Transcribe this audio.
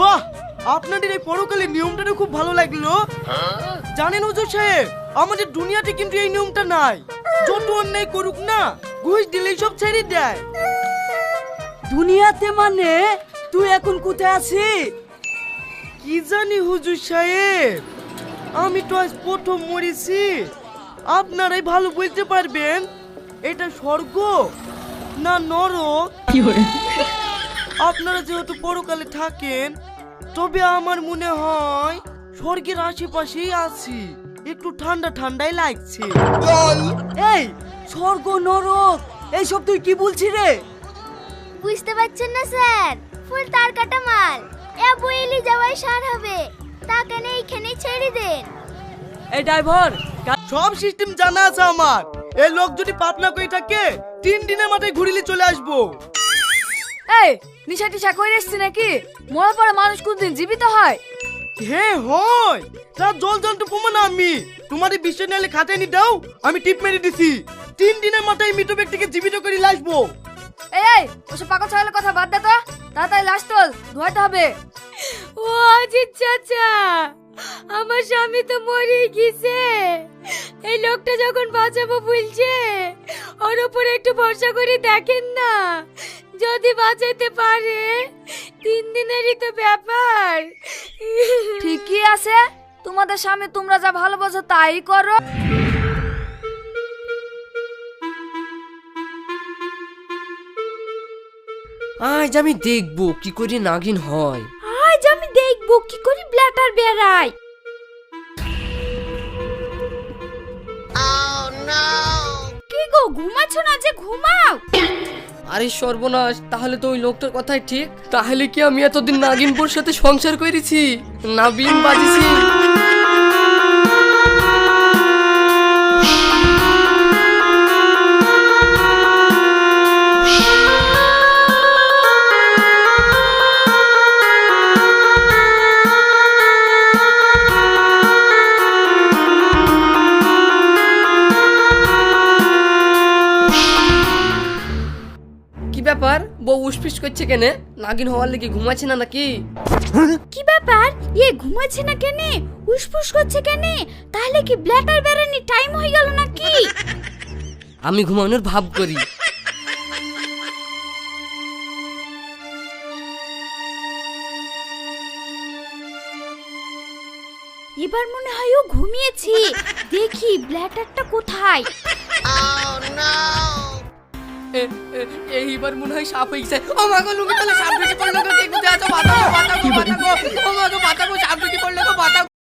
বাহ, আপনাদের এই পরকালের নিয়মটা খুব ভালো লাগলো। জানেন হুজুর সাহেব, আমাদের দুনিয়াতে কিন্তু এই নিয়মটা নাই। যত অন্যায় করুক না, ঘুষ দিলেই সব ছেড়ে দেয়। দুনিয়াতে মানে তুই এখন কোথায় আছিস? কি জানি হুজুর সাহেব, আমি তো আজ প্রথম মরেছি। আপনারাই ভালো বলতে পারবেন এটা স্বর্গ না নরক। আপনারা যেহেতু পরকালে থাকেন, তবে আমার মনে হয় স্বর্গের আশেপাশেই আছি, একটু ঠান্ডা ঠান্ডাই লাগছে। এই স্বর্গ নরক এইসব তুই কি বলছিস রে? বুঝতে পারছেন না স্যার, ফুল তার কাটা মাল। এ বইলি যাওয়াই সার হবে, তাকে এইখানেই ছেড়ে দেন। এই ড্রাইভার, সব সিস্টেম জানা আছে আমার। এই লোক যদি পাতলা করে থাকে, 3 দিনের মাথায় ঘুরিলে চলে আসবো। এই নিশা টিশা করে এসছি নাকি? মরার পরে মানুষ কোনদিন জীবিত হয়? হ্যাঁ হয়, তার জল জল প্রমাণ আমি। তোমাদের বিশ্বাস নাহলে খাতায় নি দাও, আমি টিপ মেরে দিছি। 3 দিনের মাথায় মৃত ব্যক্তিকে জীবিত করে লাসবো। এই ওসব পাগল ছাগলের কথা বাদ দে তো, তাড়াতাড়ি লাশ তোল, ধোয়াতে হবে। ও আজিজ চাচা, আমার স্বামী তো মরে গেছে। এই লোকটা যখন বাঁচাবো বলছে, ওর উপরে একটু ভরসা করে দেখেন না, যদি বাঁচাইতে পারে। 3 দিনেরই তো ব্যাপার। ঠিকই আছে, তোমাদের স্বামী তোমরা যা ভালোবাসো তাই করো। আজ আমি দেখবো কি করে নাগিন হয়। আজ আমি দেখবো কি করে ব্ল্যাটার বেরায়। কি গো, ঘুমাচ্ছ না যে? ঘুমাও। আরে সর্বনাশ, তাহলে তো ওই লোকটার কথাই ঠিক। তাহলে কি আমি এতদিন নাগিনপুর সাথে সংসার করেছি, না বিন বাজিছি? কি ব্যাপার, বউ উসপিস করছে কেন? নাগিন হওয়ার লেগে ঘুমাচ্ছে না নাকি? কি ব্যাপার, ঘুমাচ্ছে না কেন, উসফুস করছে কেন? তাহলে কি ব্ল্যাটার বেরানি টাইম হয়ে গেল নাকি? আমি ঘুমানোর ভাব করি। এবার মনে হয় ও ঘুমিয়েছে। দেখি ব্ল্যাটারটা কোথায়। এইবার মনে হয় সাপ হয়ে গেছে। ও মা গো, লুঙ্গি তলে সাপ ঢুকে পড়লো গো। কে কোথায় আছো? বাঁচাও, বাঁচাও, বাঁচাও। ও মা গো, বাঁচাও, সাপ